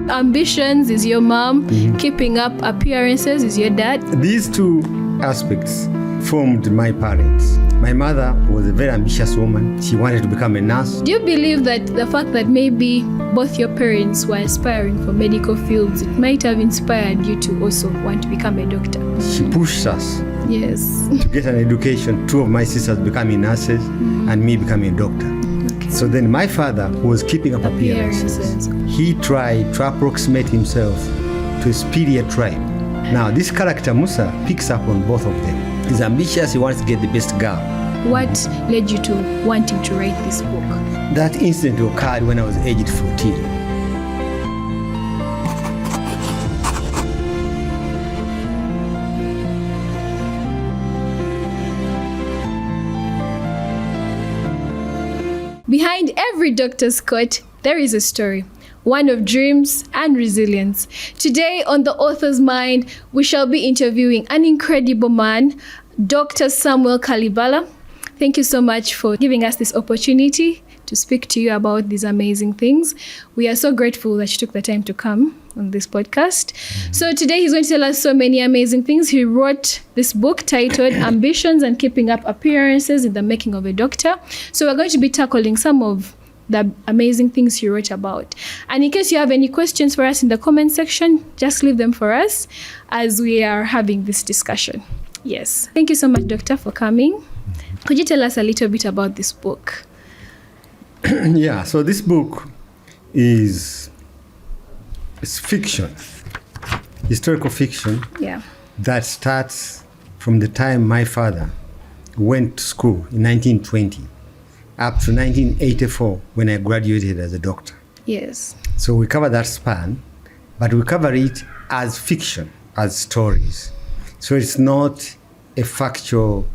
Ambitions is your mom, keeping up appearances is your dad. These two aspects formed my parents. My mother was a very ambitious woman. She wanted to become a nurse. Do you believe that the fact that maybe both your parents were aspiring for medical fields, it might have inspired you to also want to become a doctor? She pushed us Yes. to get an education. Two of my sisters becoming nurses and me becoming a doctor. Okay. So then my father, who was keeping up appearances, he tried to approximate himself to a superior tribe. Now this character Musa picks up on both of them. He's ambitious, he wants to get the best girl. What led you to wanting to write this book? That incident occurred when I was aged 14. Behind every doctor's coat, there is a story, one of dreams and resilience. Today on The Author's Mind, we shall be interviewing an incredible man, Dr. Samuel Kalibala. Thank you so much for giving us this opportunity to speak to you about these amazing things. We are so grateful that you took the time to come on this podcast. So today he's going to tell us so many amazing things. He wrote this book titled Ambitions and Keeping Up Appearances in the Making of a Doctor. So we're going to be tackling some of the amazing things he wrote about. And in case you have any questions for us in the comment section, just leave them for us as we are having this discussion. Yes. Thank you so much, Doctor, for coming. Could you tell us a little bit about this book? Yeah, so this book is fiction, historical fiction. Yeah. That starts from the time my father went to school in 1920 up to 1984 when I graduated as a doctor. Yes. So we cover that span, but we cover it as fiction, as stories. So it's not a factual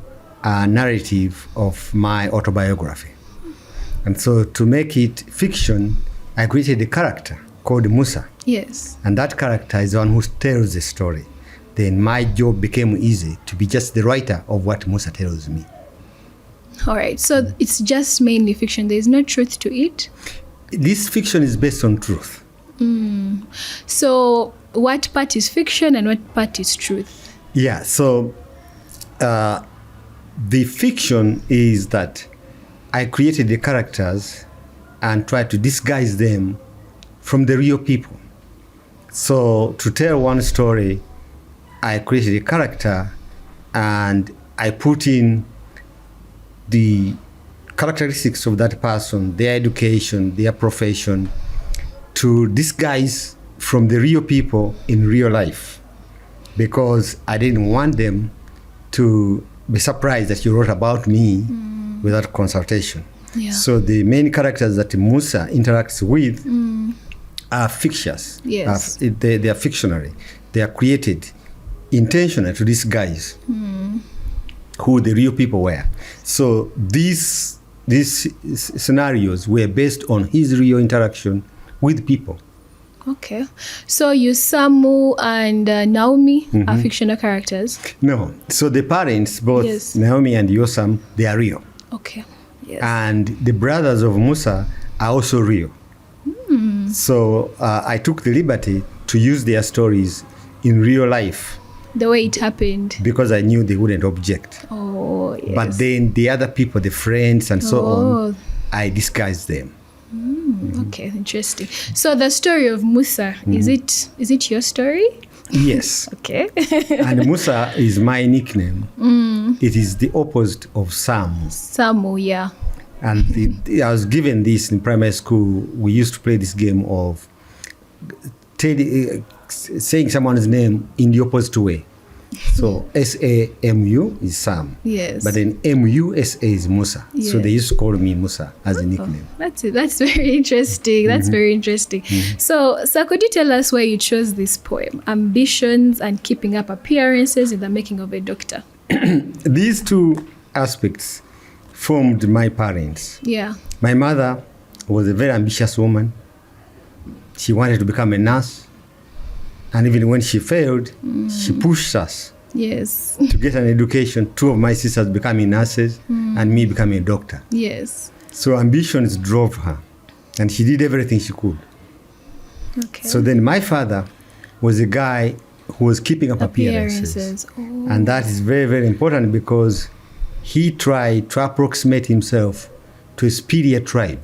narrative of my autobiography. And so to make it fiction, I created a character called Musa. Yes. And that character is the one who tells the story. Then my job became easy to be just the writer of what Musa tells me. All right. So it's just mainly fiction. There is no truth to it? This fiction is based on truth. So what part is fiction and what part is truth? Yeah, so the fiction is that I created the characters and tried to disguise them from the real people. So to tell one story, I created a character and I put in the characteristics of that person, their education, their profession, to disguise from the real people in real life, because I didn't want them to be surprised that you wrote about me without consultation. Yeah. So the main characters that Musa interacts with are fictitious. Yes. They are fictionary. They are created intentionally to disguise who the real people were. So these scenarios were based on his real interaction with people. Okay. So you, Samu and Naomi are fictional characters? No. So the parents, both Yes. Naomi and Yosam, they are real. Okay. Yes. And the brothers of Musa are also real. So I took the liberty to use their stories in real life The way it happened. because I knew they wouldn't object. Oh, yes. But then the other people, the friends and so on, I disguised them. Okay, interesting. So the story of Musa, is it your story? Yes. Okay. And Musa is my nickname. It is the opposite of Sam. Samu, yeah. And I was given this in primary school. We used to play this game of saying someone's name in the opposite way. So S-A-M-U is Sam. Yes. But then M-U-S-A is Musa. Yes. So they used to call me Musa as a nickname. That's it. That's very interesting. That's very interesting. So could you tell us why you chose this poem, Ambitions and Keeping Up Appearances in the Making of a Doctor? These two aspects formed my parents. Yeah. My mother was a very ambitious woman. She wanted to become a nurse. And even when she failed, she pushed us Yes. to get an education. Two of my sisters becoming nurses and me becoming a doctor. Yes. So ambitions drove her. And she did everything she could. Okay. So then my father was a guy who was keeping up appearances. Oh. And that is very, very important because he tried to approximate himself to a superior tribe.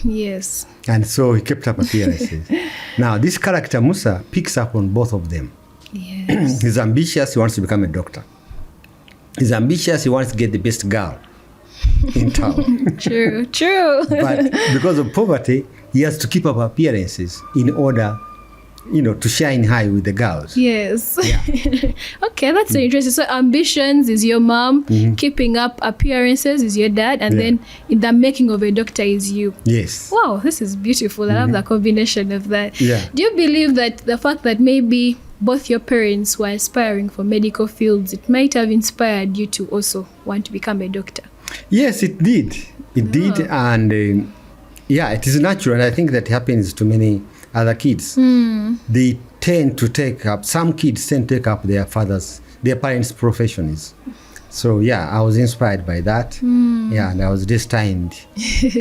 Yes. And so he kept up appearances. Now, this character, Musa, picks up on both of them. Yes. He's ambitious, he wants to become a doctor. He's ambitious, he wants to get the best girl in town. True, true. But because of poverty, he has to keep up appearances in order, to shine high with the girls. Yes. Yeah. Okay, that's so interesting. So ambitions is your mom, keeping up appearances is your dad, and then in the making of a doctor is you. Yes. Wow, this is beautiful. I love the combination of that. Yeah. Do you believe that the fact that maybe both your parents were aspiring for medical fields, it might have inspired you to also want to become a doctor? Yes, it did. It did. And it is natural. And I think that happens to many other kids. They tend to take up, some kids tend to take up their parents' professions. So I was inspired by that. Yeah, and I was destined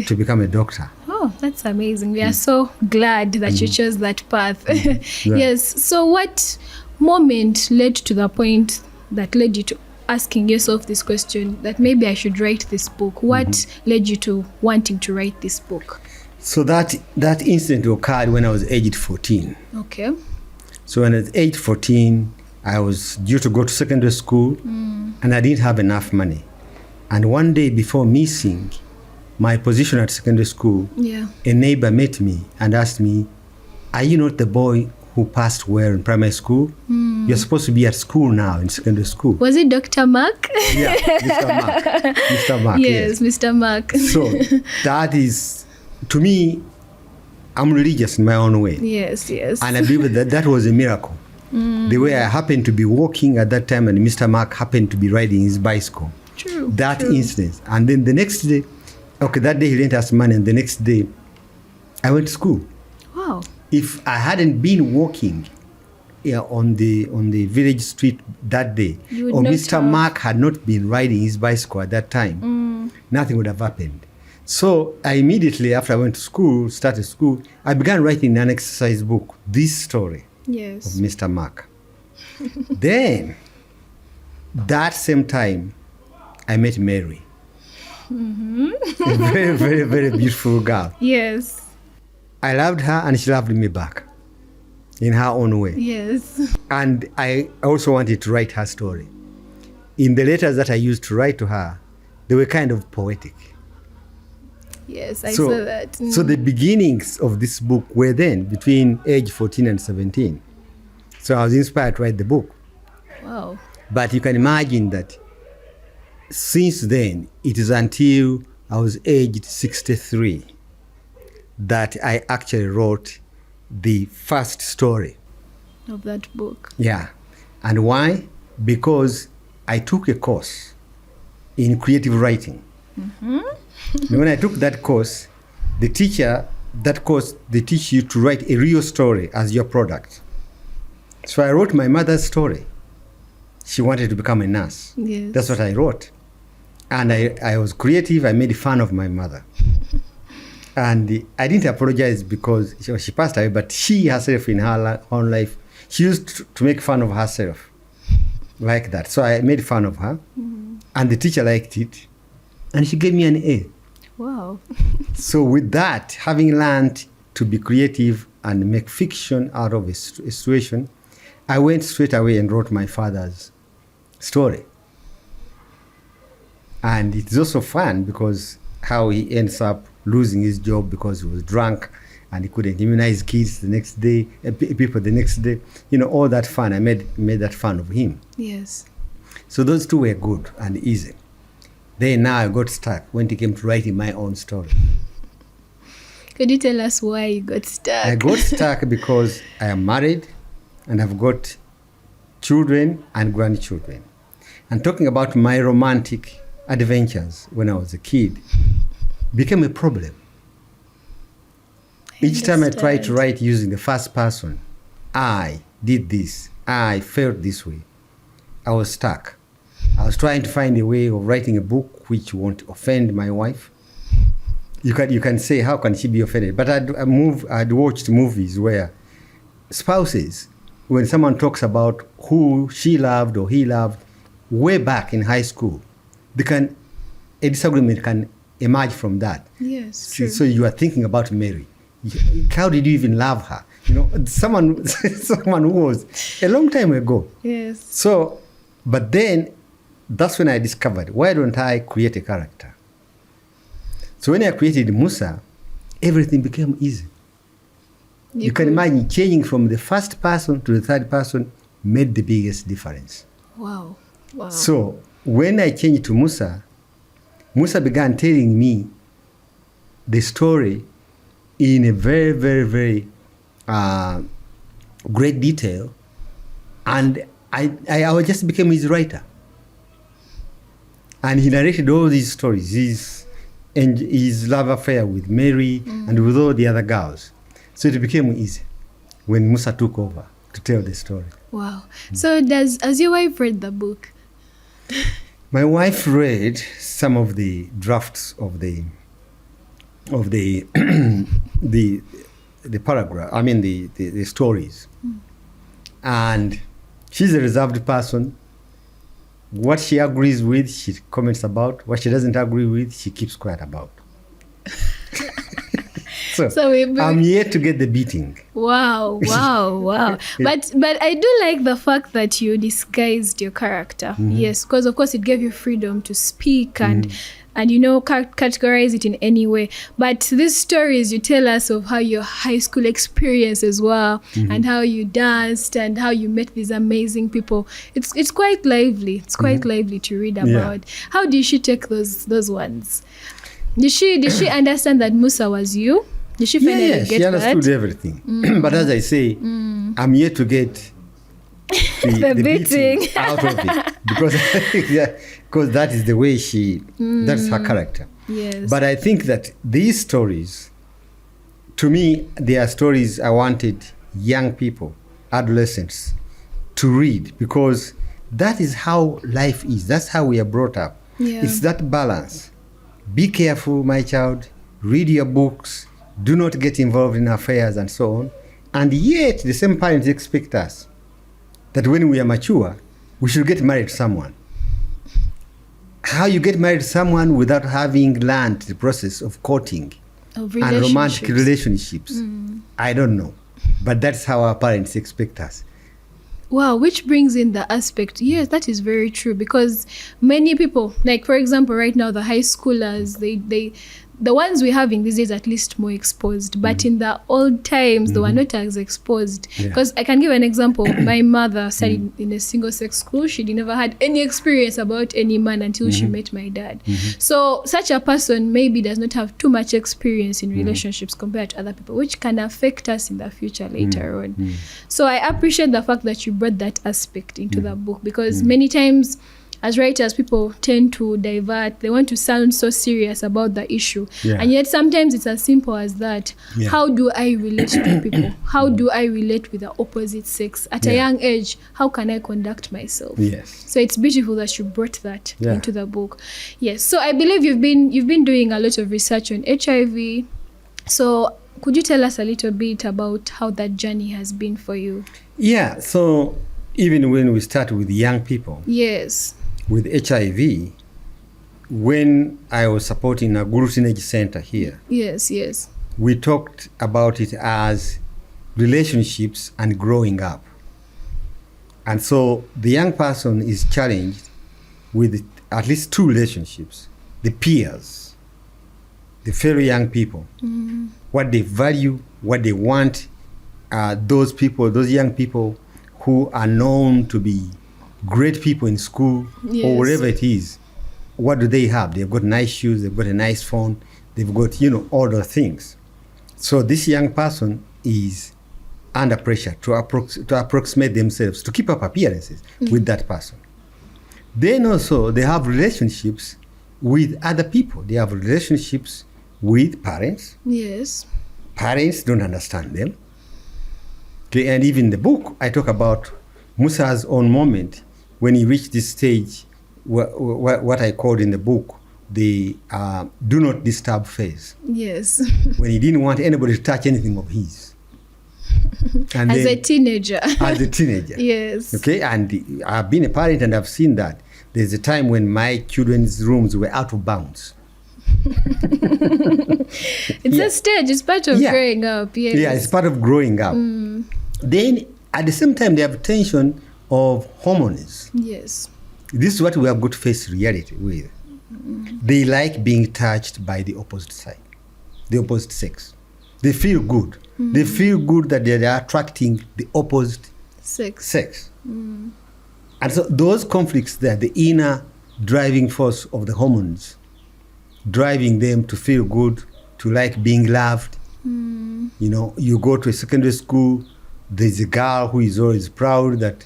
to become a doctor. Oh, that's amazing. We are so glad that you chose that path. Yes. So what moment led to the point that led you to asking yourself this question that maybe I should write this book? What led you to wanting to write this book? So that incident occurred when I was aged 14. Okay. So when I was age 14, I was due to go to secondary school and I didn't have enough money. And one day before missing my position at secondary school, a neighbor met me and asked me, "Are you not the boy who passed well in primary school? You're supposed to be at school now, in secondary school." Was it Dr. Mark? Yeah, Mr. Mark. Mr. Mark, yes, Mr. Mark. So that is, to me, I'm religious in my own way. Yes. And I believe that was a miracle. The way I happened to be walking at that time and Mr. Mark happened to be riding his bicycle. True. That incident. And then the next day, that day he lent us money and the next day I went to school. Wow. If I hadn't been walking on the village street that day, or Mr. Mark had not been riding his bicycle at that time, nothing would have happened. So I immediately, after I went to school, started school, I began writing an exercise book, this story of Mr. Mark. Then, that same time, I met Mary. A very, very, very beautiful girl. Yes. I loved her and she loved me back in her own way. Yes. And I also wanted to write her story. In the letters that I used to write to her, they were kind of poetic. Yes, I saw that. So the beginnings of this book were then between age 14 and 17. So I was inspired to write the book. Wow. But you can imagine that since then, it is until I was aged 63 that I actually wrote the first story of that book. Yeah. And why? Because I took a course in creative writing. When I took that course, they teach you to write a real story as your product. So I wrote my mother's story. She wanted to become a nurse. Yes. That's what I wrote. And I was creative. I made fun of my mother. And I didn't apologize because she passed away, but she herself in her own life, she used to make fun of herself like that. So I made fun of her. And the teacher liked it. And she gave me an A. Wow. So with that, having learned to be creative and make fiction out of a situation, I went straight away and wrote my father's story. And it's also fun because how he ends up losing his job because he was drunk and he couldn't immunize kids the next day, people the next day. All that fun. I made that fun of him. Yes. So those two were good and easy. Then now I got stuck when it came to writing my own story. Could you tell us why you got stuck? I got stuck because I am married and I've got children and grandchildren. And talking about my romantic adventures when I was a kid became a problem. Each time I tried to write using the first person, I did this, I felt this way, I was stuck. I was trying to find a way of writing a book which won't offend my wife. You can say, how can she be offended? But I'd watched movies where spouses, when someone talks about who she loved or he loved way back in high school, a disagreement can emerge from that. Yes, true. So you are thinking about Mary. How did you even love her? Someone who was a long time ago. Yes. So, but then that's when I discovered, why don't I create a character? So when I created Musa, everything became easy. You can imagine changing from the first person to the third person made the biggest difference. Wow. So when I changed to Musa, Musa began telling me the story in a very, very, very great detail, and I just became his writer. And he narrated all these stories, his love affair with Mary and with all the other girls. So it became easy when Musa took over to tell the story. Wow. So has your wife read the book? My wife read some of the drafts of the the paragraph. I mean the stories, and she's a reserved person. What she agrees with, she comments about. What she doesn't agree with, she keeps quiet about. So I'm yet to get the beating. Wow. But I do like the fact that you disguised your character. Yes, because of course it gave you freedom to speak and categorize it in any way. But these stories you tell us of how your high school experience as well, and how you danced and how you met these amazing people. It's quite lively. It's quite lively to read about. Yeah. How did she take those ones? Did she understand that Musa was you? Did she finally get that? She understood everything. But as I say, I'm yet to get the beating out of it, because that is the way that's her character. Yes. But I think that these stories, to me, they are stories I wanted young people, adolescents, to read, because that is how life is. That's how we are brought up. Yeah. It's that balance. Be careful, my child. Read your books. Do not get involved in affairs and so on. And yet, the same parents expect us that when we are mature, we should get married to someone. How you get married to someone without having learned the process of courting and romantic relationships, I don't know. But that's how our parents expect us. Wow, which brings in the aspect, yes, that is very true, because many people, like for example, right now, the high schoolers, the ones we're having these days at least more exposed, but in the old times, they were not as exposed. Because I can give an example. My mother studied in a single-sex school. She never had any experience about any man until she met my dad. So such a person maybe does not have too much experience in relationships compared to other people, which can affect us in the future later on. So I appreciate the fact that you brought that aspect into the book, because many times as writers, people tend to divert. They want to sound so serious about the issue. And yet sometimes it's as simple as that. How do I relate to people? How do I relate with the opposite sex? At a young age, how can I conduct myself? So it's beautiful that you brought that into the book. Yes. So I believe you've been doing a lot of research on HIV. So could you tell us a little bit about how that journey has been for you? Yeah. So even when we start with young people. Yes. With HIV, when I was supporting a Guru Teenage Center here, we talked about it as relationships and growing up. And so the young person is challenged with at least two relationships: the peers, the fellow young people, what they value, what they want, those young people who are known to be great people in school or wherever it is. What do they have? They've got nice shoes, they've got a nice phone, they've got, all the things. So this young person is under pressure to approximate themselves, to keep up appearances with that person. Then also they have relationships with other people. They have relationships with parents. Parents don't understand them. Okay, and even in the book, I talk about Musa's own moment when he reached this stage, what I called in the book, the do not disturb phase. When he didn't want anybody to touch anything of his. And As then, a teenager. as a teenager. Yes. Okay, and I've been a parent and I've seen that. There's a time when my children's rooms were out of bounds. It's a stage. It's part of growing up. Yes. Yeah, it's part of growing up. Then, at the same time, they have tension of hormones. Yes. This is what we have got to face reality with. They like being touched by the opposite side, the opposite sex. They feel good. They feel good that they are attracting the opposite sex. And so those conflicts there, the inner driving force of the hormones, driving them to feel good, to like being loved. You know, you go to a secondary school, there's a girl who is always proud that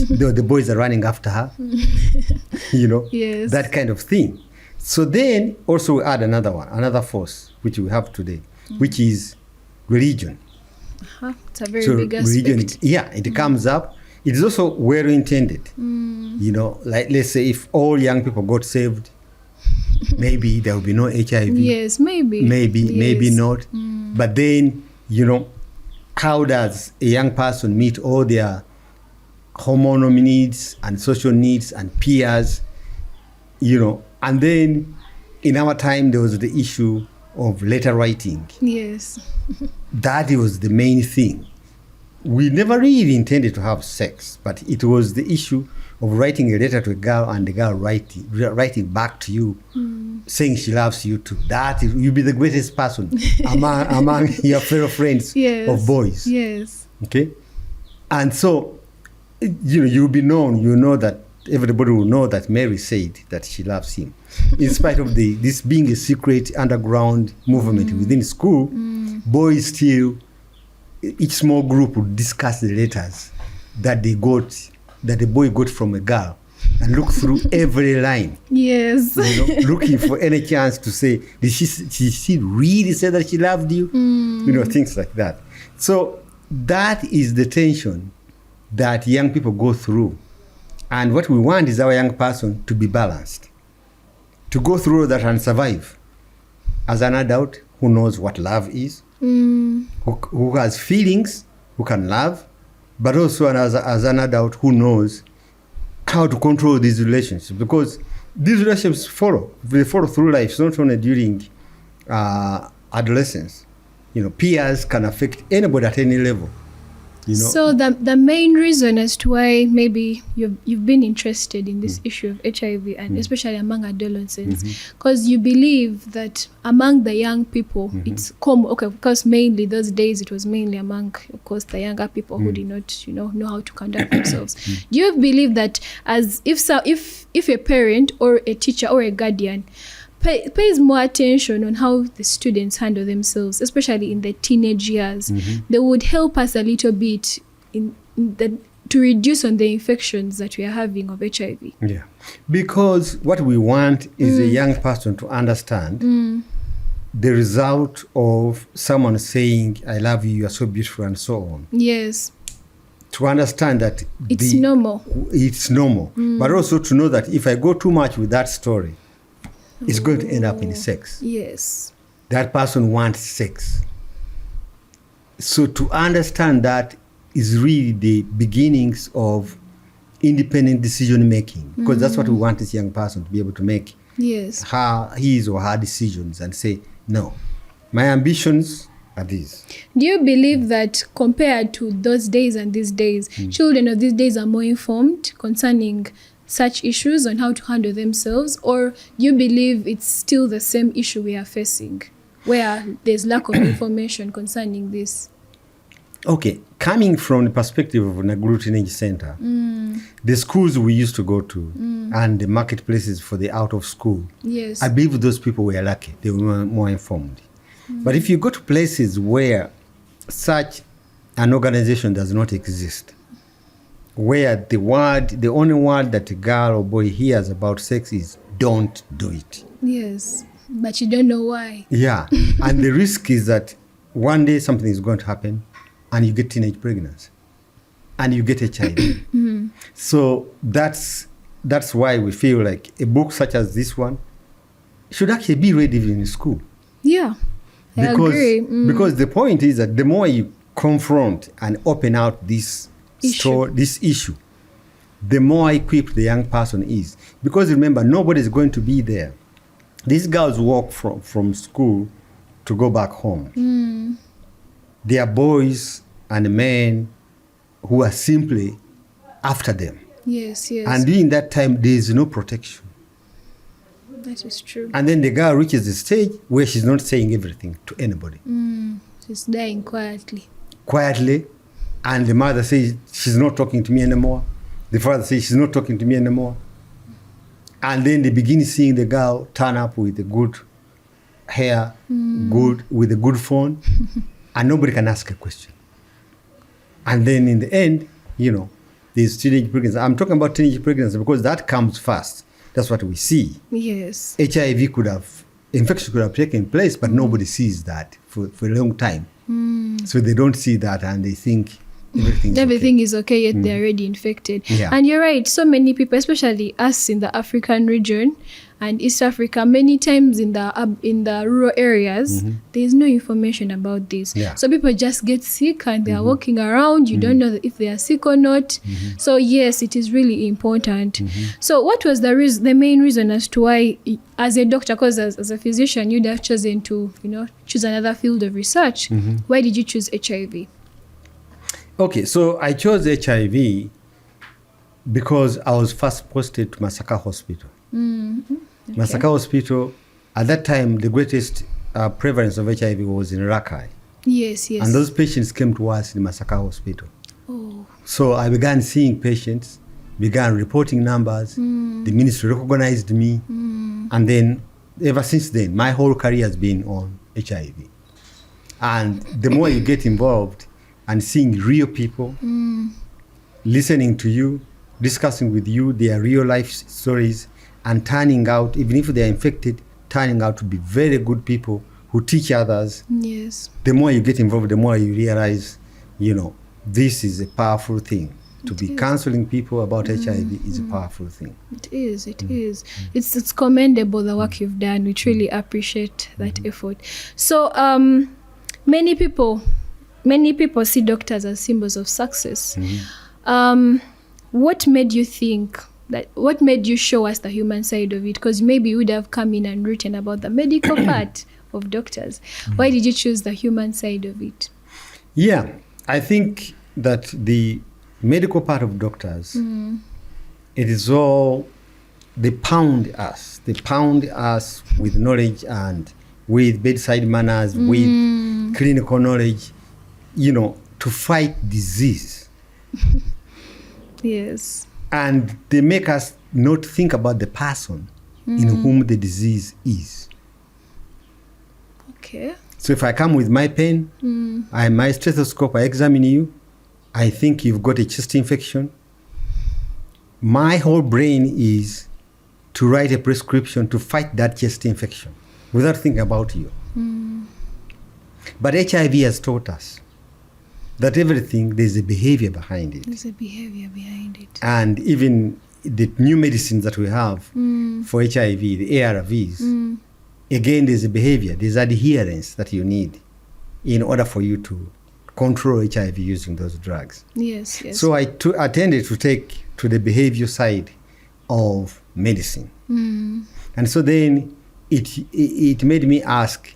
the boys are running after her. You know, that kind of thing. So then also we add another force, which we have today, which is religion. It's a very big aspect. Religion, it comes up. It is also well intended. You know, like let's say if all young people got saved, maybe there will be no HIV. Yes, maybe. Maybe not. But then, you know, how does a young person meet all their hormonal needs and social needs and peers, you know? And then in our time, there was the issue of letter writing. Yes. That was the main thing. We never really intended to have sex, but it was the issue of writing a letter to a girl and the girl writing back to you, saying she loves you too. That you'll be the greatest person among your fellow friends of boys. Yes. Okay? And so, you know, you'll be known, you know that everybody will know that Mary said that she loves him. In spite of this being a secret underground movement within school, boys still, each small group would discuss the letters that the boy got from a girl and look through every line. Yes. You know, looking for any chance to say, did she really say that she loved you? You know, things like that. So that is the tension that young people go through. And what we want is our young person to be balanced, to go through that and survive as an adult who knows what love is, who has feelings, who can love, but also as an adult who knows how to control these relationships. Because these relationships they follow through life, not only during adolescence. You know, peers can affect anybody at any level. You know? So the main reason as to why maybe you've been interested in this issue of HIV and especially among adolescents, because you believe that among the young people it's common. Okay, because mainly those days it was mainly among, of course, the younger people who did not, you know how to conduct themselves. Do you believe that as if a parent or a teacher or a guardian pays more attention on how the students handle themselves, especially in the teenage years, they would help us a little bit to reduce on the infections that we are having of HIV? Yeah, because what we want is a young person to understand the result of someone saying, I love you, you are so beautiful, and so on. Yes. To understand that it's normal. It's normal. But also to know that if I go too much with that story, it's going to end up in sex. Yes. That person wants sex. So to understand that is really the beginnings of independent decision making, because that's what we want this young person to be able to make. Yes. His or her decisions and say, no, my ambitions are these. Do you believe that compared to those days and these days, children of these days are more informed concerning such issues on how to handle themselves, or you believe it's still the same issue we are facing, where there's lack of information concerning this? Okay, coming from the perspective of Naguru Teenage Center, the schools we used to go to and the marketplaces for the out of school, yes, I believe those people were lucky, they were more informed. But if you go to places where such an organization does not exist, where the only word that a girl or boy hears about sex is don't do it. Yes, but you don't know why. Yeah, and the risk is that one day something is going to happen and you get teenage pregnancy and you get HIV. So that's why we feel like a book such as this one should actually be read even in school. Yeah, I agree. Because the point is that the more you confront and open out this issue, the more equipped the young person is. Because remember, nobody is going to be there. These girls walk from school to go back home. They are boys and men who are simply after them. Yes. And during that time, there is no protection. That is true. And then the girl reaches the stage where she's not saying everything to anybody. She's dying quietly. And the mother says, she's not talking to me anymore. The father says, she's not talking to me anymore. And then they begin seeing the girl turn up with a good hair, with a good phone, and nobody can ask a question. And then in the end, there's teenage pregnancy. I'm talking about teenage pregnancy because that comes first. That's what we see. Yes. Infection could have taken place, but nobody sees that for a long time. So they don't see that and they think everything is okay, yet they're already infected. Yeah. And you're right, so many people, especially us in the African region and East Africa, many times in the rural areas, there's no information about this. Yeah. So people just get sick and they are walking around. You don't know if they are sick or not. So yes, it is really important. So what was the main reason as to why, as a doctor, because as a physician, you'd have chosen to choose another field of research. Why did you choose HIV? Okay, so I chose HIV because I was first posted to Masaka Hospital. Okay. Masaka Hospital, at that time, the greatest prevalence of HIV was in Rakai. Yes. And those patients came to us in Masaka Hospital. Oh. So I began seeing patients, began reporting numbers. The ministry recognized me. And then, ever since then, my whole career has been on HIV. And the more you get involved, and seeing real people, listening to you, discussing with you their real life stories, and turning out, even if they are infected, turning out to be very good people who teach others. Yes. The more you get involved, the more you realize, this is a powerful thing. To be counseling people about HIV is a powerful thing. It is. It's commendable, the work you've done. We truly appreciate that effort. So many people see doctors as symbols of success. What made you think what made you show us the human side of it? Because maybe you would have come in and written about the medical part of doctors. Why did you choose the human side of it? Yeah, I think that the medical part of doctors, it is all, they pound us with knowledge and with bedside manners, with clinical knowledge, to fight disease. Yes. And they make us not think about the person in whom the disease is. Okay. So if I come with my pen, my stethoscope, I examine you, I think you've got a chest infection. My whole brain is to write a prescription to fight that chest infection without thinking about you. But HIV has taught us that everything, there's a behavior behind it. And even the new medicines that we have for HIV, the ARVs, again, there's a behavior, there's adherence that you need in order for you to control HIV using those drugs. Yes. So I tended to take to the behavior side of medicine. And so then it made me ask,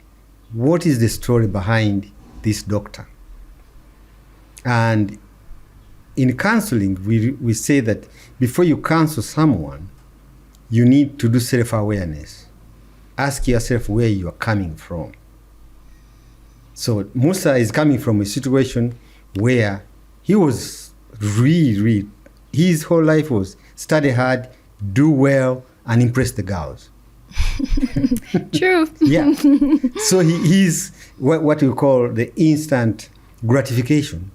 what is the story behind this doctor? And in counseling, we say that before you counsel someone, you need to do self-awareness. Ask yourself where you are coming from. So Musa is coming from a situation where he was really, his whole life was study hard, do well, and impress the girls. True. Yeah. So he's what we call the instant gratification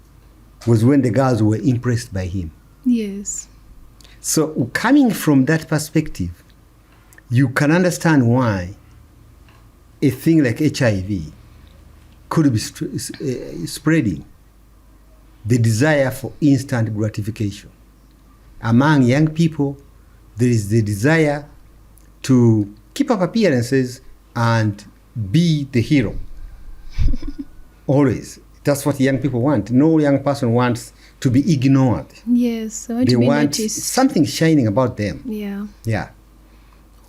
was when the girls were impressed by him. Yes. So coming from that perspective, you can understand why a thing like HIV could be spreading. The desire for instant gratification. Among young people, there is the desire to keep up appearances and be the hero. Always. That's what young people want. No young person wants to be ignored. Yes, I want They to be want noticed. something shining about them. Yeah. Yeah.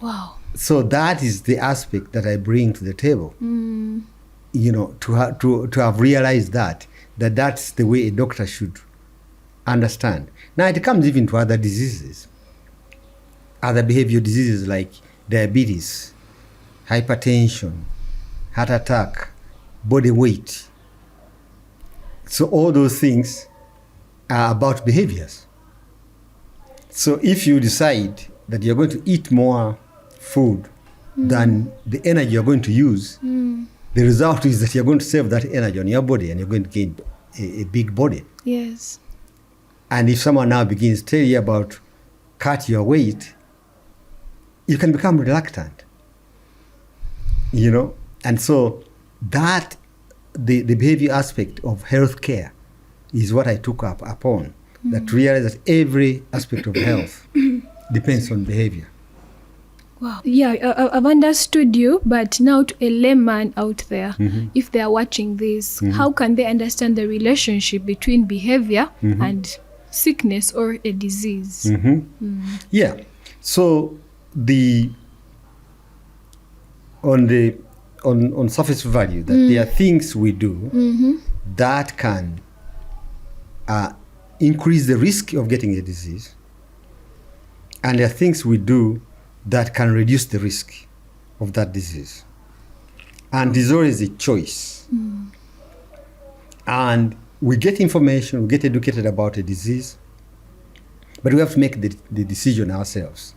Wow. So that is the aspect that I bring to the table. You know, to have realized that's the way a doctor should understand. Now it comes even to other diseases, other behavioral diseases like diabetes, hypertension, heart attack, body weight. So all those things are about behaviors. So if you decide that you're going to eat more food than the energy you're going to use, the result is that you're going to save that energy on your body and you're going to gain a big body. Yes. And if someone now begins to tell you about cut your weight, you can become reluctant, you know. And so that the behavior aspect of healthcare is what I took up upon, that realize that every aspect of health depends on behavior. Wow. Yeah, I've understood you, but now to a layman out there, if they are watching this, how can they understand the relationship between behavior and sickness or a disease? Yeah. So on surface value, that there are things we do that can increase the risk of getting a disease, and there are things we do that can reduce the risk of that disease. And there's always a choice. And we get information, we get educated about a disease, but we have to make the decision ourselves.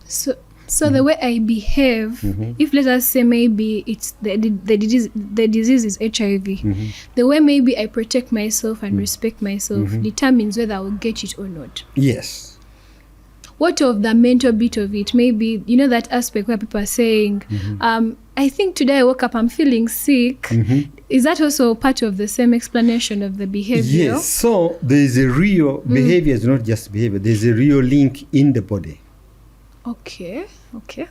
So the way I behave, if let us say maybe it's the disease is HIV, the way maybe I protect myself and respect myself determines whether I will get it or not. Yes. What of the mental bit of it? Maybe, you know, that aspect where people are saying, I think today I woke up, I'm feeling sick. Is that also part of the same explanation of the behavior? Yes. So there is a real behavior, is not just behavior. There's a real link in the body. Okay.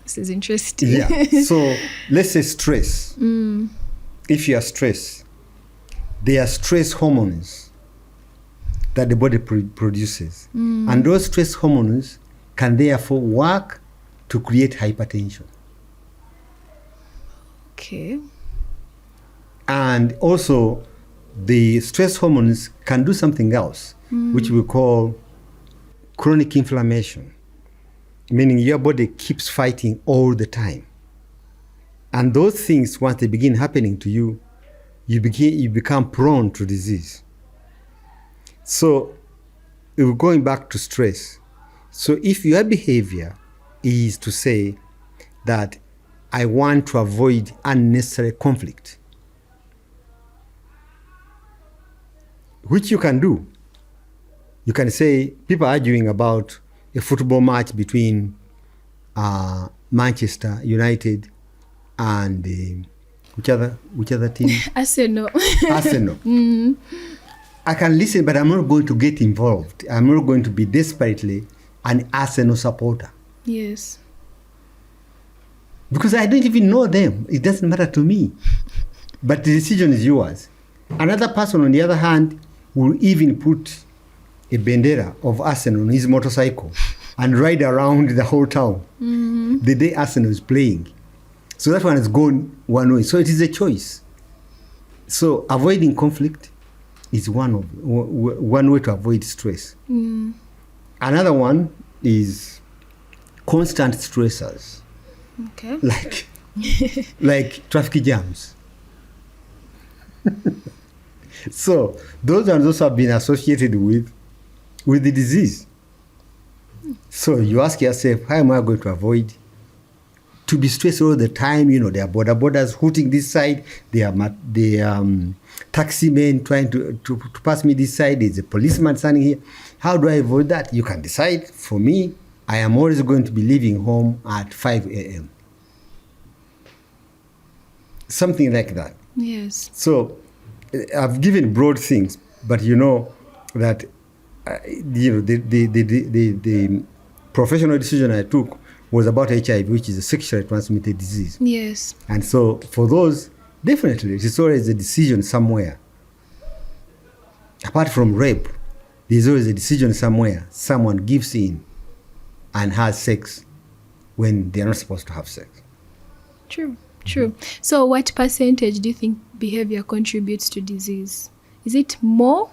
This is interesting. Yeah. So let's say stress. If you are stressed, there are stress hormones that the body produces. And those stress hormones can therefore work to create hypertension. Okay. And also, the stress hormones can do something else, which we call chronic inflammation, meaning your body keeps fighting all the time. And those things, once they begin happening to you, you become prone to disease. So, if we're going back to stress, so if your behavior is to say that I want to avoid unnecessary conflict, which you can do. You can say people arguing about a football match between Manchester United and which other team? Arsenal. Arsenal. I can listen, but I'm not going to get involved. I'm not going to be desperately an Arsenal supporter. Yes. Because I don't even know them. It doesn't matter to me. But the decision is yours. Another person, on the other hand, will even put a bandera of Arsenal on his motorcycle and ride around the whole town the day Arsenal is playing. So that one has gone one way. So it is a choice. So avoiding conflict is one way to avoid stress. Another one is constant stressors. Okay. Like traffic jams. So those ones also have been associated with the disease. So you ask yourself, how am I going to avoid to be stressed all the time? You know, there are borders hooting this side. There are taxi men trying to pass me this side. There's a policeman standing here. How do I avoid that? You can decide. For me, I am always going to be leaving home at 5 a.m. Something like that. Yes. So I've given broad things, but you know that the professional decision I took was about HIV, which is a sexually transmitted disease. Yes. And so for those, Definitely, it is always a decision somewhere. Apart from rape, there's always a decision somewhere. Someone gives in and has sex when they're not supposed to have sex. True. So what percentage do you think behavior contributes to disease? Is it more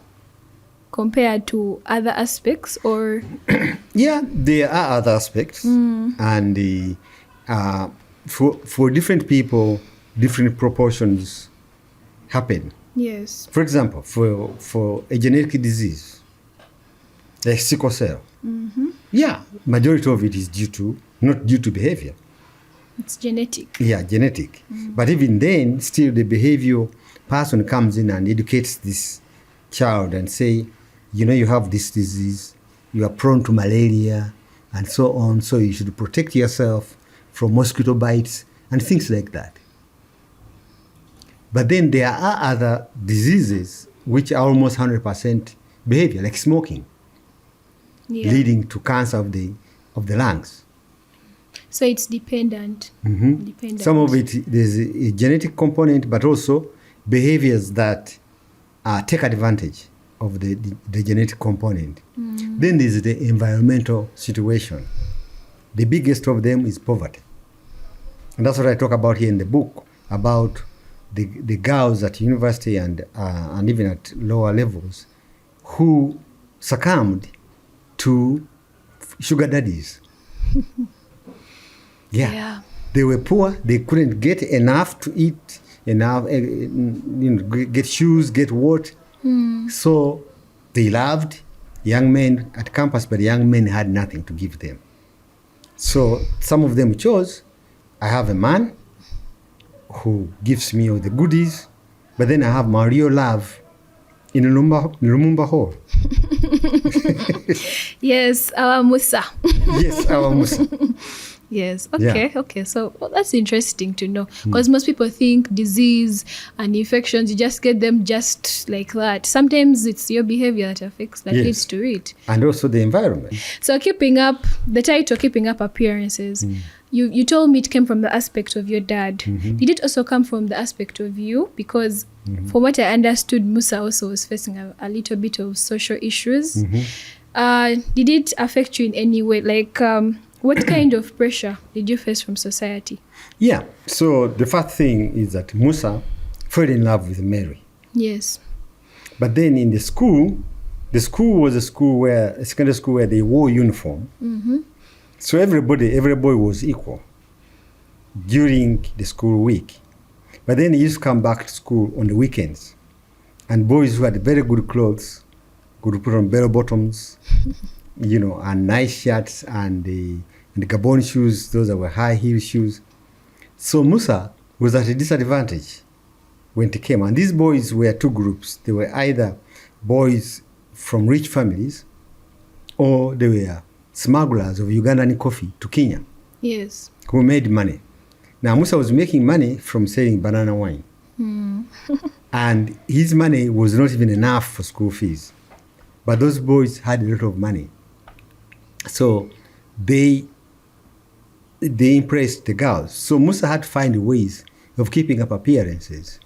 compared to other aspects, or? Yeah, there are other aspects. And for different people, different proportions happen. Yes. For example, for a genetic disease, like sickle cell, yeah, majority of it is not due to behavior. It's genetic. Yeah, genetic. But even then, still the behavior person comes in and educates this child and say, you have this disease, you are prone to malaria, and so on, so you should protect yourself from mosquito bites and things like that. But then there are other diseases which are almost 100% behavior, like smoking, leading to cancer of the lungs. So it's dependent. Some of it, there's a genetic component, but also behaviors that take advantage of the genetic component. Then there's the environmental situation. The biggest of them is poverty. And that's what I talk about here in the book, about the girls at university and even at lower levels who succumbed to sugar daddies. Yeah. They were poor. They couldn't get enough to eat, get shoes, get what. So they loved young men at campus, but young men had nothing to give them. So some of them chose, I have a man who gives me all the goodies, but then I have my real love in Lumumba Hall. Yes, our Musa. Yes, our Musa. Yes. Okay. So that's interesting to know, because most people think disease and infections, you just get them just like that. Sometimes it's your behavior that affects, that leads to it. And also the environment. So the title, Keeping Up Appearances, you told me it came from the aspect of your dad. Did it also come from the aspect of you? Because from what I understood, Musa also was facing a little bit of social issues. Did it affect you in any way? Like, what kind of pressure did you face from society? Yeah. So the first thing is that Musa fell in love with Mary. Yes. But then in the school was a secondary school where they wore uniform. So every boy was equal during the school week. But then he used to come back to school on the weekends. And boys who had very good clothes could put on bell bottoms, and nice shirts and the Gabon shoes, those that were high heel shoes. So Musa was at a disadvantage when it came. And these boys were two groups. They were either boys from rich families, or they were smugglers of Ugandan coffee to Kenya. Yes. Who made money. Now Musa was making money from selling banana wine. And his money was not even enough for school fees. But those boys had a lot of money. So they impressed the girls. So Musa had to find ways of keeping up appearances.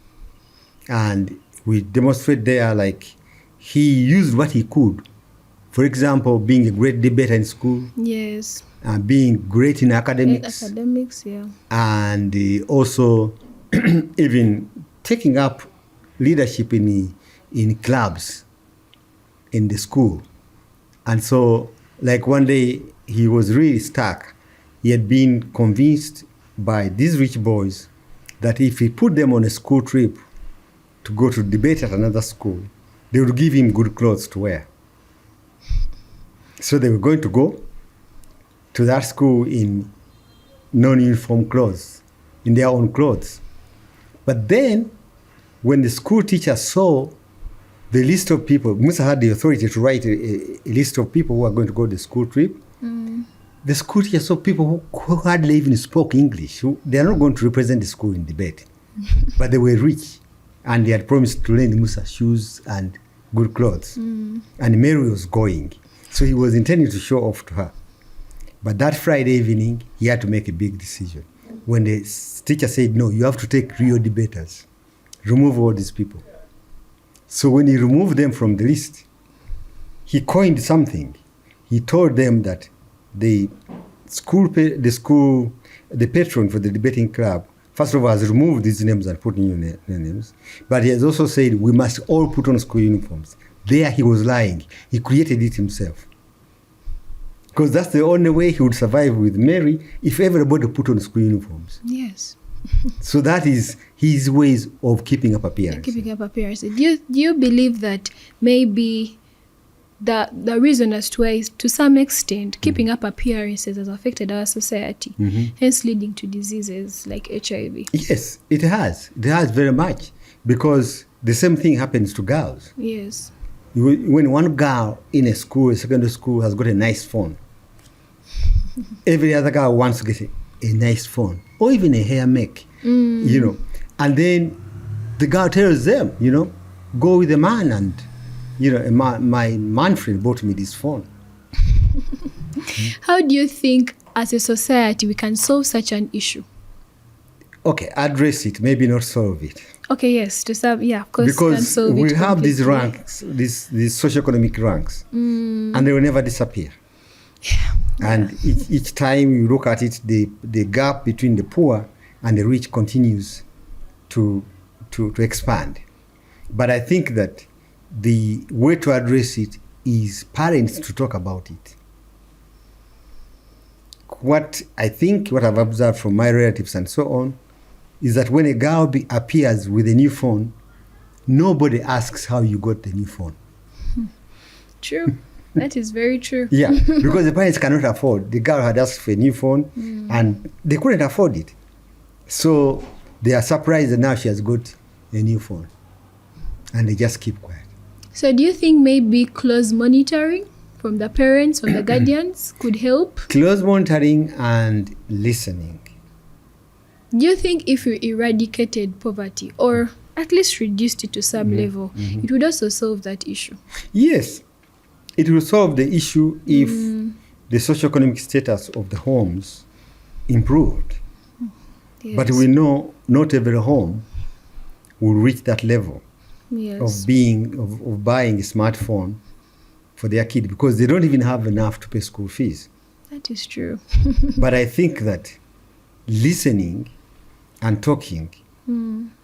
And we demonstrate there, like, he used what he could. For example, being a great debater in school. Yes. And being great in academics. Yeah. And also even taking up leadership in clubs in the school. And so, like, one day he was really stuck. He had been convinced by these rich boys that if he put them on a school trip to go to debate at another school, they would give him good clothes to wear. So they were going to go to that school in non-uniform clothes, in their own clothes. But then, when the school teacher saw the list of people, Musa had the authority to write a list of people who are going to go to the school trip. The school teacher saw people who hardly even spoke English. They are not going to represent the school in debate. But they were rich, and they had promised to lend Musa shoes and good clothes. And Mary was going. So he was intending to show off to her. But that Friday evening, he had to make a big decision. When the teacher said, no, you have to take real debaters. remove all these people. So when he removed them from the list, he coined something. He told them that the patron for the debating club, first of all, has removed these names and put new names. But he has also said we must all put on school uniforms. There he was lying. He created it himself. Because that's the only way he would survive with Mary, if everybody put on school uniforms. Yes. So that is his ways of keeping up appearance. Keeping up appearances. Do you believe that maybe the reason as to why, to some extent, keeping up appearances has affected our society, hence leading to diseases like HIV? Yes, it has. It has very much. Because the same thing happens to girls. Yes. When one girl in a secondary school, has got a nice phone, every other girl wants to get a nice phone or even a hair make, And then the girl tells them, go with a man and, my man friend bought me this phone. How do you think as a society we can solve such an issue? Okay, address it, maybe not solve it. Okay, yes, to solve, of course. Because we have these ranks, these socioeconomic ranks, and they will never disappear. Yeah. And each time you look at it, the gap between the poor and the rich continues to expand. But I think that the way to address it is parents to talk about it. What I've observed from my relatives and so on, is that when a girl appears with a new phone, nobody asks how you got the new phone. True. That is very true. Yeah, because the parents cannot afford. The girl had asked for a new phone and they couldn't afford it. So they are surprised that now she has got a new phone. And they just keep quiet. So do you think maybe close monitoring from the parents, from the guardians could help? Close monitoring and listening. Do you think if we eradicated poverty or at least reduced it to some level, it would also solve that issue? Yes, it will solve the issue if the socioeconomic status of the homes improved. Yes. But we know not every home will reach that level of buying a smartphone for their kid because they don't even have enough to pay school fees. That is true. But I think that listening and talking.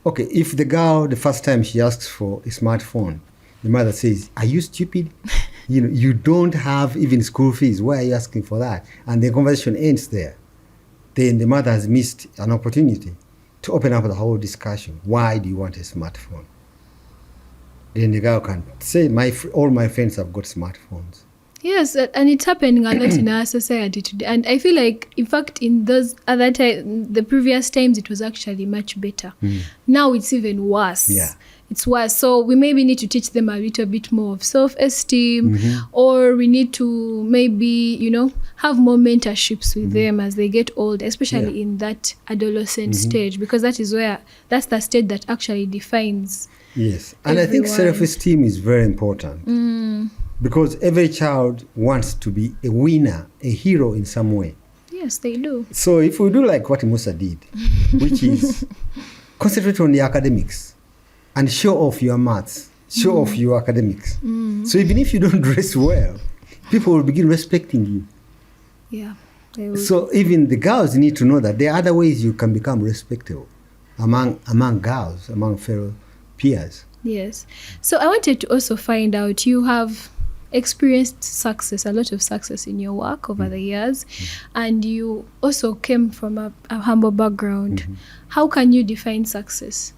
Okay, if the girl, the first time she asks for a smartphone, the mother says, are you stupid? You don't have even school fees. Why are you asking for that? And the conversation ends there. Then the mother has missed an opportunity to open up the whole discussion. Why do you want a smartphone? Then the girl can say, all my friends have got smartphones. Yes, and it's happening a lot in our society today. And I feel like, in fact, in those other the previous times, it was actually much better. Now it's even worse. Yeah. It's worse. So we maybe need to teach them a little bit more of self-esteem, or we need to maybe, have more mentorships with them as they get older, especially in that adolescent stage, because that's the stage that actually defines. Yes, and I think self-esteem is very important. Because every child wants to be a winner, a hero in some way. Yes, they do. So if we do like what Musa did, which is concentrate on the academics and show off your maths, show off your academics. So even if you don't dress well, people will begin respecting you. Yeah. So even the girls need to know that there are other ways you can become respectable among girls, among fellow peers. Yes. So I wanted to also find out, you have experienced success, a lot of success in your work over the years, and you also came from a humble background. How can you define success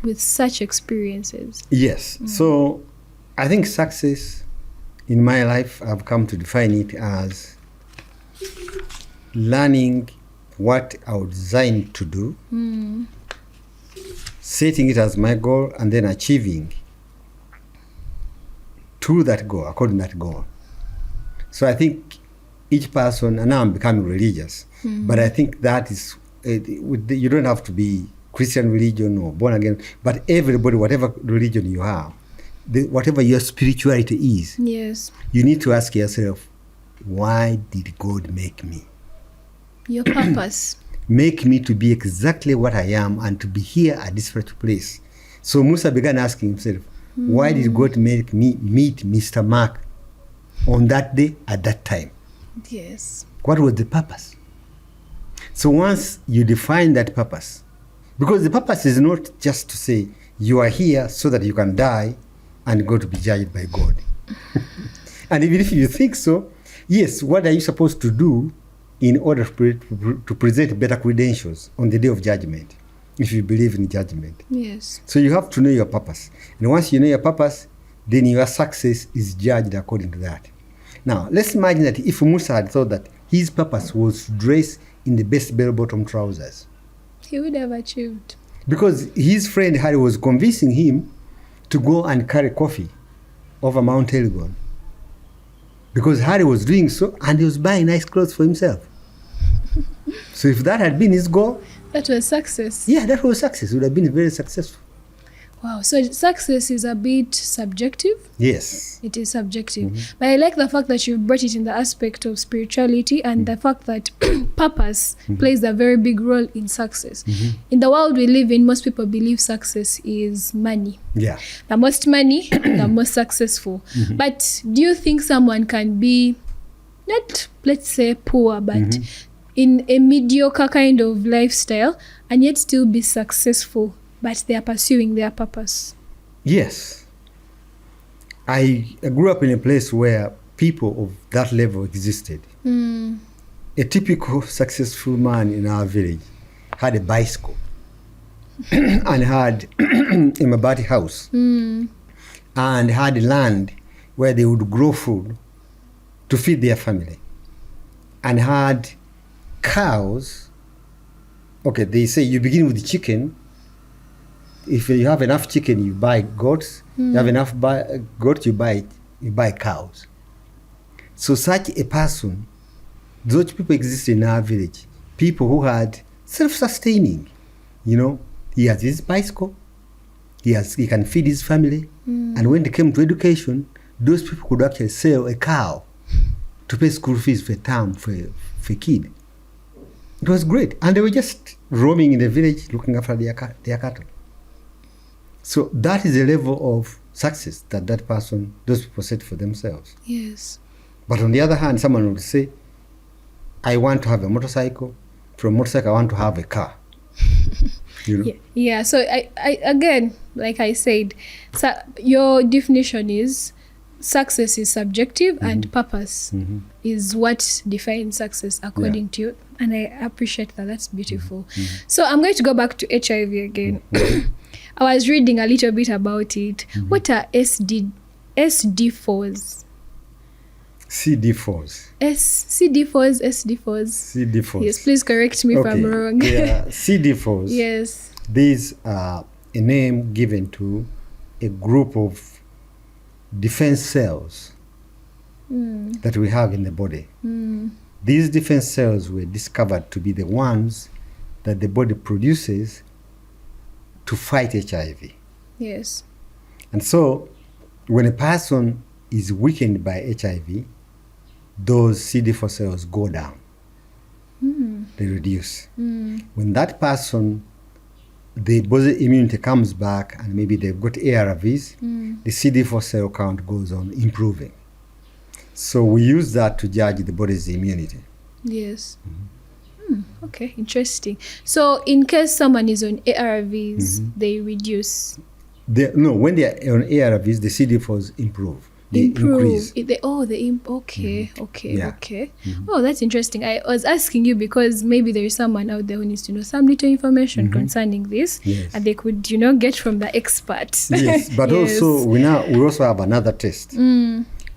with such experiences? Yes. So I think success in my life, I've come to define it as learning what I was designed to do, setting it as my goal, and then achieving to that goal, according to that goal. So I think each person, and now I'm becoming religious, but I think that is, you don't have to be Christian religion or born again, but everybody, whatever religion you have, whatever your spirituality is, yes, you need to ask yourself, why did God make me? Your purpose. make me to be exactly what I am and to be here at this particular place. So Musa began asking himself, why did God make me meet Mr. Mark on that day at that time? Yes. What was the purpose? So once you define that purpose, because the purpose is not just to say you are here so that you can die and go to be judged by God. And even if you think so, yes, what are you supposed to do in order to present better credentials on the day of judgment, if you believe in judgment? Yes. So you have to know your purpose. And once you know your purpose, then your success is judged according to that. Now, let's imagine that if Musa had thought that his purpose was to dress in the best bell-bottom trousers, he would have achieved. Because his friend Harry was convincing him to go and carry coffee over Mount Elgon. Because Harry was doing so, and he was buying nice clothes for himself. So if that had been his goal... That was success. Yeah, that was success. It would have been very successful. Wow, so success is a bit subjective? Yes. It is subjective. But I like the fact that you brought it in the aspect of spirituality and the fact that purpose plays a very big role in success. In the world we live in, most people believe success is money. Yeah. The most money, the most successful. But do you think someone can be, not let's say poor, but in a mediocre kind of lifestyle and yet still be successful, but they are pursuing their purpose? Yes. I grew up in a place where people of that level existed. A typical successful man in our village had a bicycle and had a Mabati house and had land where they would grow food to feed their family, and had cows. Okay, they say you begin with chicken. If you have enough chicken, you buy goats. You have enough goats, you buy cows. So such a person, those people exist in our village. People who had self-sustaining, he has his bicycle, he can feed his family, and when they came to education, those people could actually sell a cow to pay school fees for a term for a kid. It was great, and they were just roaming in the village looking after their cattle. So that is a level of success that those people set for themselves. Yes. But on the other hand, someone would say, I want to have a motorcycle. From a motorcycle, I want to have a car. Yeah. So I again, like I said, your definition is success is subjective and purpose is what defines success according to you. And I appreciate that. That's beautiful. So I'm going to go back to HIV again. I was reading a little bit about it. What are SD4s? CD4s. CD4s, SD4s. CD4s. Yes, please correct me if I'm wrong. Yeah, CD4s. Yes. These are a name given to a group of defense cells that we have in the body. These defense cells were discovered to be the ones that the body produces to fight HIV. Yes. And so when a person is weakened by HIV, those CD4 cells go down. They reduce. When that person, the body immunity comes back and maybe they've got ARVs, the CD4 cell count goes on improving. So we use that to judge the body's immunity. Yes. Okay, interesting. So in case someone is on ARVs, they reduce. When they are on ARVs, the CD4s improve. They increase. Okay. Oh, that's interesting. I was asking you because maybe there is someone out there who needs to know some little information concerning this, and they could, get from the experts. Yes, but also we also have another test,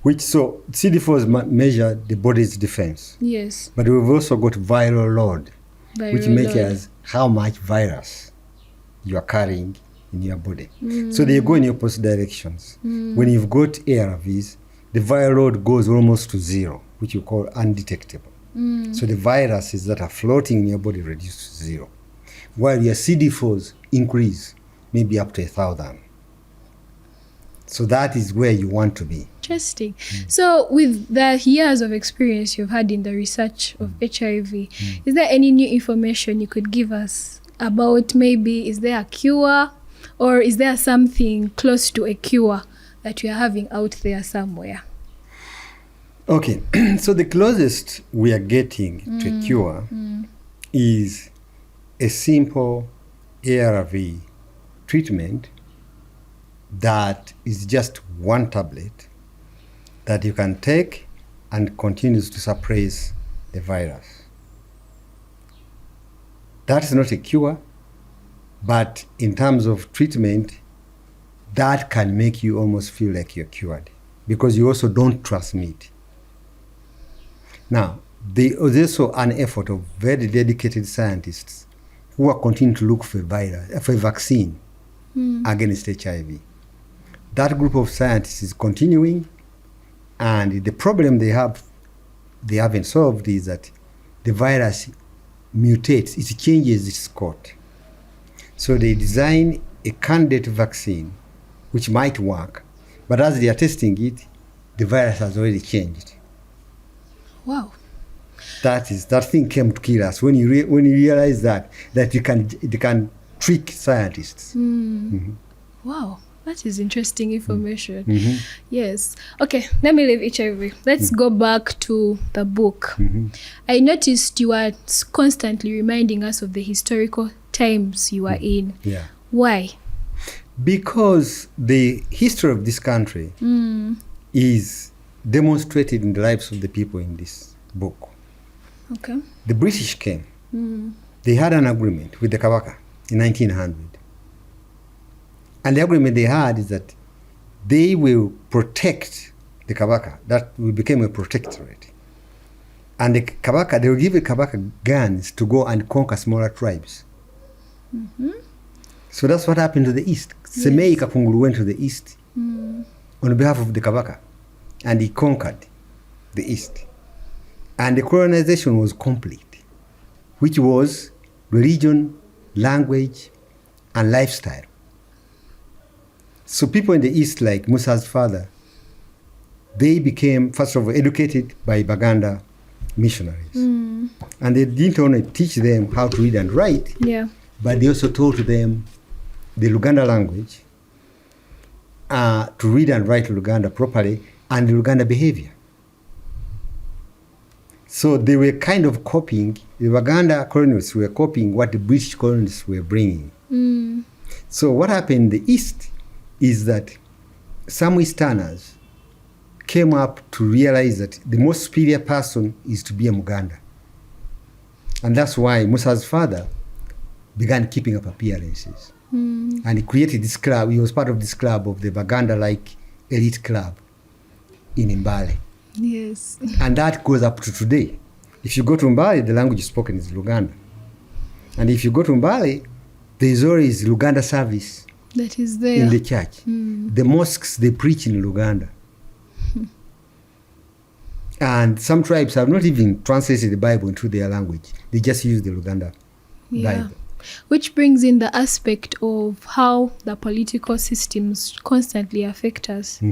which CD4s measure the body's defense. Yes. But we've also got viral load, which measures how much virus you are carrying in your body. So they go in opposite directions. When you've got ARVs, the viral load goes almost to zero, which you call undetectable. So the viruses that are floating in your body reduce to zero, while your CD4s increase maybe up to 1,000. So that is where you want to be. Interesting. So, with the years of experience you've had in the research of HIV, is there any new information you could give us about, maybe is there a cure, or is there something close to a cure that we are having out there somewhere? Okay, so the closest we are getting to a cure is a simple ARV treatment that is just one tablet that you can take and continues to suppress the virus. That is not a cure, but in terms of treatment, that can make you almost feel like you're cured because you also don't transmit. Now, there is also an effort of very dedicated scientists who are continuing to look for a vaccine against HIV. That group of scientists is continuing, and the problem they haven't solved is that the virus mutates, it changes its code. So they design a candidate vaccine which might work, but as they are testing it, the virus has already changed. Wow. That thing came to kill us when you realize that you can trick scientists. Wow, that is interesting information. Yes. Okay, let me leave HIV. Let's go back to the book. I noticed you are constantly reminding us of the historical times you are in. Yeah. Why? Because the history of this country is demonstrated in the lives of the people in this book. Okay. The British came. They had an agreement with the Kabaka in 1900. And the agreement they had is that they will protect the Kabaka. That we became a protectorate. And the Kabaka, they will give the Kabaka guns to go and conquer smaller tribes. So that's what happened to the East. Semei Kapungulu went to the East on behalf of the Kabaka, and he conquered the East. And the colonization was complete, which was religion, language, and lifestyle. So people in the East, like Musa's father, they became, first of all, educated by Baganda missionaries. And they didn't only teach them how to read and write, but they also taught them the Luganda language, to read and write Luganda properly, and the Luganda behavior. So they were kind of copying, the Baganda colonists were copying what the British colonists were bringing. So what happened in the East is that some Easterners came up to realize that the most superior person is to be a Muganda. And that's why Musa's father began keeping up appearances. And he created this club. He was part of this club of the Baganda-like elite club in Mbale. Yes. And that goes up to today. If you go to Mbale, the language spoken is Luganda. And if you go to Mbale, there is always Luganda service that is there in the church. The mosques, they preach in Luganda. And some tribes have not even translated the Bible into their language. They just use the Luganda Bible. Which brings in the aspect of how the political systems constantly affect us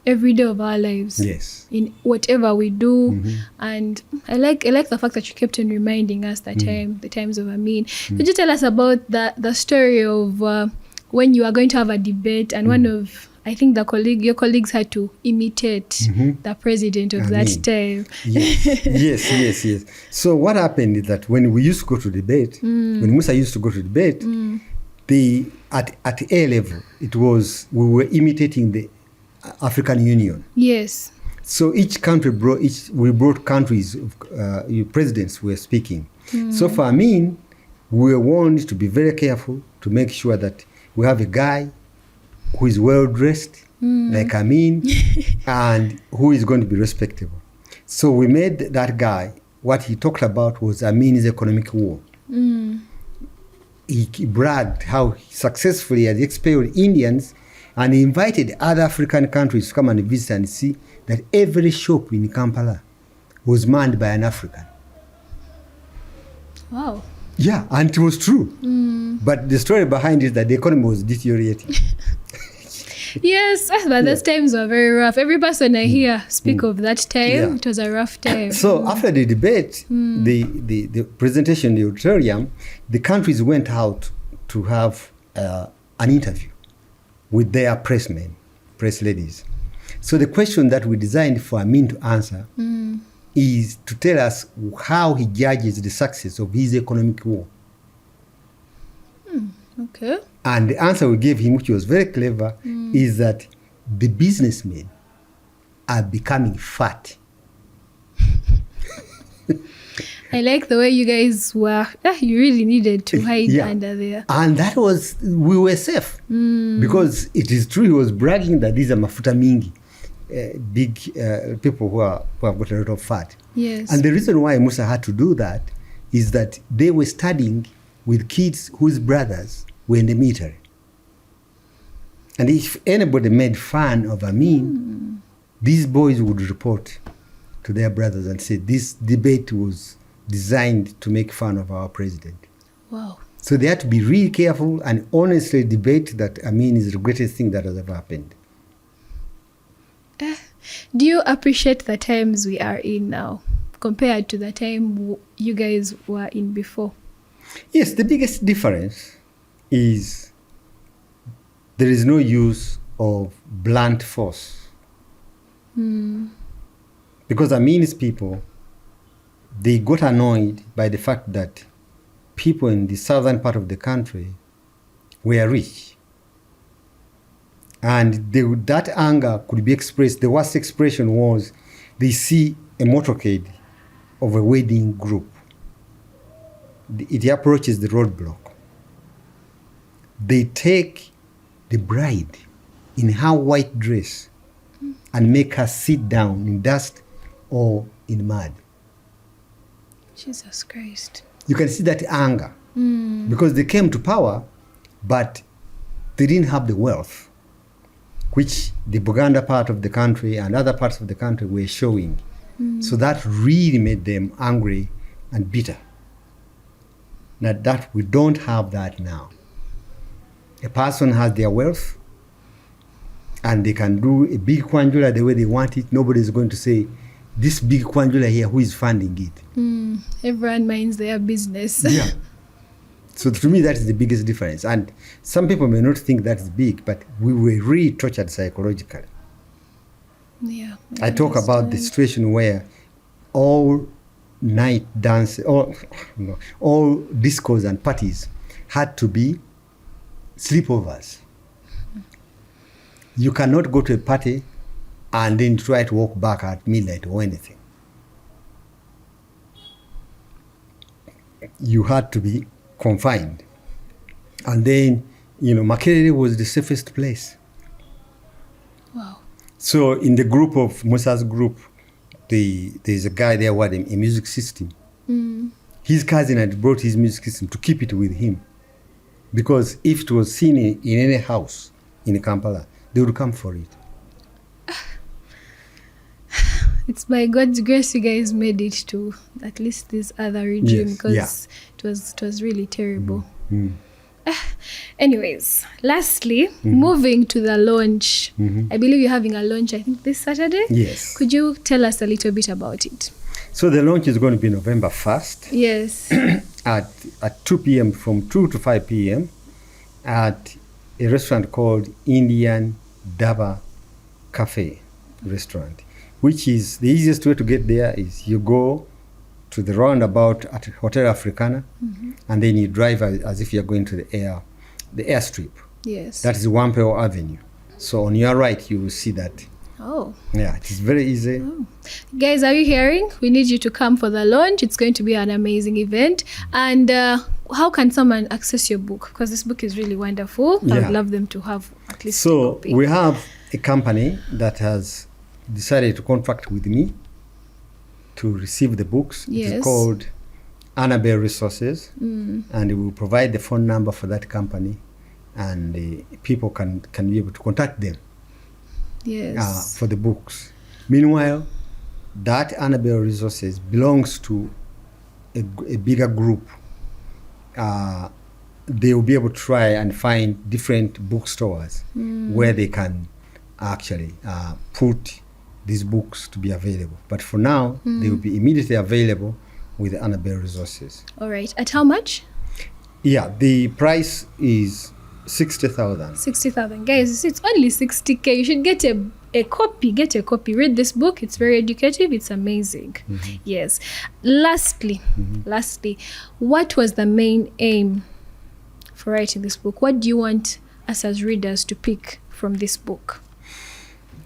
every day of our lives. Yes. In whatever we do. And I like the fact that you kept on reminding us that the times of Amin. Could you tell us about the story of when you are going to have a debate and one of, I think your colleagues had to imitate the president of that time. Yes. So what happened is that when we used to go to debate, when Musa used to go to debate, at A level, we were imitating the African Union. Yes. So each country we brought countries, presidents were speaking. So for Amin, we were warned to be very careful to make sure that we have a guy who is well-dressed, like Amin, and who is going to be respectable. So we made that guy, what he talked about was Amin's economic war. He bragged how successfully he had expelled Indians, and he invited other African countries to come and visit and see that every shop in Kampala was manned by an African. Wow. Yeah, and it was true. But the story behind it is that the economy was deteriorating. Yes, but those times were very rough. Every person I hear speak of that time, it was a rough time. So after the debate, the presentation in the auditorium, the countries went out to have an interview with their press ladies. So the question that we designed for Amin to answer is to tell us how he judges the success of his economic war. Okay. And the answer we gave him, which was very clever, is that the businessmen are becoming fat. I like the way you guys were. You really needed to hide under there. And that was, we were safe. Because it is true, he was bragging that these are mafuta mingi, big people who have got a lot of fat. Yes. And the reason why Musa had to do that is that they were studying with kids whose brothers were in the military. And if anybody made fun of Amin, these boys would report to their brothers and say, this debate was designed to make fun of our president. Wow. So they had to be really careful and honestly debate that Amin is the greatest thing that has ever happened. Do you appreciate the times we are in now compared to the time you guys were in before? Yes, the biggest difference is there is no use of blunt force. Because Amin's people, they got annoyed by the fact that people in the southern part of the country were rich. And that anger could be expressed. The worst expression was they see a motorcade of a wedding group. It approaches the roadblock. They take the bride in her white dress and make her sit down in dust or in mud. Jesus Christ. You can see that anger because they came to power, but they didn't have the wealth which the Buganda part of the country and other parts of the country were showing. So that really made them angry and bitter. That we don't have that now. A person has their wealth and they can do a big kwanjula the way they want it. Nobody is going to say, this big kwanjula here, who is funding it? Everyone minds their business. Yeah. So to me, that is the biggest difference. And some people may not think that's big, but we were really tortured psychologically. Yeah. I talk about the situation where all night dance, all discos and parties had to be sleepovers. You cannot go to a party and then try to walk back at midnight or anything. You had to be confined. And then, Makerere was the safest place. Wow. So in the group of Musa's group, there's a guy there with a music system. His cousin had brought his music system to keep it with him. Because if it was seen in any house in Kampala, they would come for it. It's by God's grace you guys made it to at least this other regime, because it was really terrible. Anyways, lastly, moving to the launch. I believe you're having a launch, I think, this Saturday? Yes. Could you tell us a little bit about it? So the launch is going to be November 1st. Yes. at 2 p.m. from 2 to 5 p.m. at a restaurant called Indian Daba Cafe restaurant, which is the easiest way to get there is you go to the roundabout at Hotel Africana, and then you drive as if you're going to the airstrip. Yes. That is Wampeo Avenue. So on your right, you will see that. Oh. Yeah, it is very easy. Oh. Guys, are you hearing? We need you to come for the launch. It's going to be an amazing event. And how can someone access your book? Because this book is really wonderful. I would love them to have at least a copy. We have a company that has decided to contract with me to receive the books. Yes. It is called Annabelle Resources, and we will provide the phone number for that company, and people can be able to contact them. Yes. For the books. Meanwhile, that Annabelle Resources belongs to a bigger group they will be able to try and find different bookstores where they can actually put these books to be available. But for now, they will be immediately available with the Annabelle resources. All right. At how much? Yeah, the price is 60,000. 60,000. Guys, it's only 60K. You should get a copy. Get a copy. Read this book. It's very educative. It's amazing. Yes. Lastly, what was the main aim for writing this book? What do you want us as readers to pick from this book?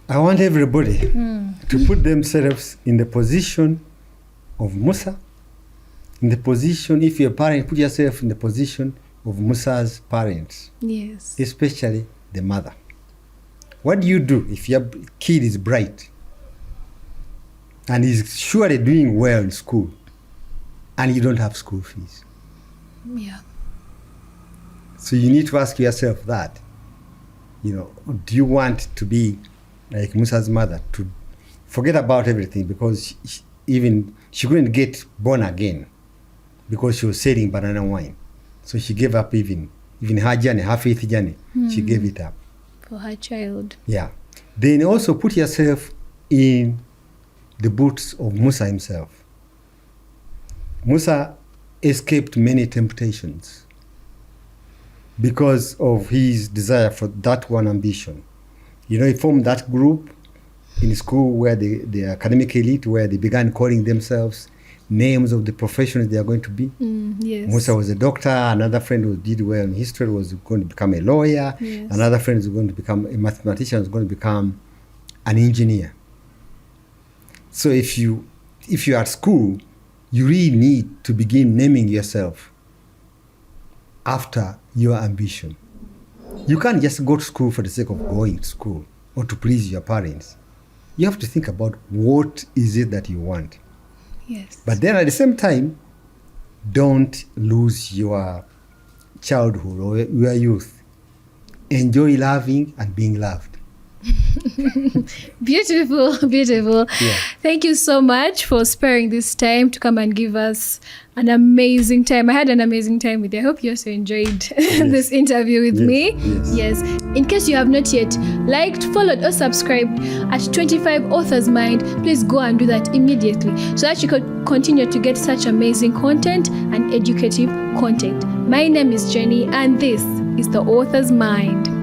I want everybody to put themselves in the position of Musa. In the position, if you're a parent, put yourself in the position of Musa's parents. Yes. Especially the mother. What do you do if your kid is bright and is surely doing well in school and you don't have school fees? Yeah. So you need to ask yourself that, do you want to be like Musa's mother, to forget about everything because she couldn't get born again because she was selling banana wine. So she gave up even her journey, her faith journey. She gave it up. For her child. Yeah. Then also put yourself in the boots of Musa himself. Musa escaped many temptations because of his desire for that one ambition. He formed that group in school where the academic elite, where they began calling themselves names of the professions they are going to be. Yes. Musa was a doctor. Another friend who did well in history was going to become a lawyer. Yes. Another friend was going to become a mathematician, was going to become an engineer. So if you are at school, you really need to begin naming yourself after your ambition. You can't just go to school for the sake of going to school or to please your parents. You have to think about what is it that you want. Yes. But then at the same time, don't lose your childhood or your youth. Enjoy loving and being loved. Beautiful. Yeah. Thank you so much for sparing this time to come and give us an amazing time. I had an amazing time with you. I hope you also enjoyed this interview with me. Yes. In case you have not yet liked, followed, or subscribed at 25 Authors Mind, please go and do that immediately so that you could continue to get such amazing content and educative content. My name is Jenny, and this is the Author's Mind.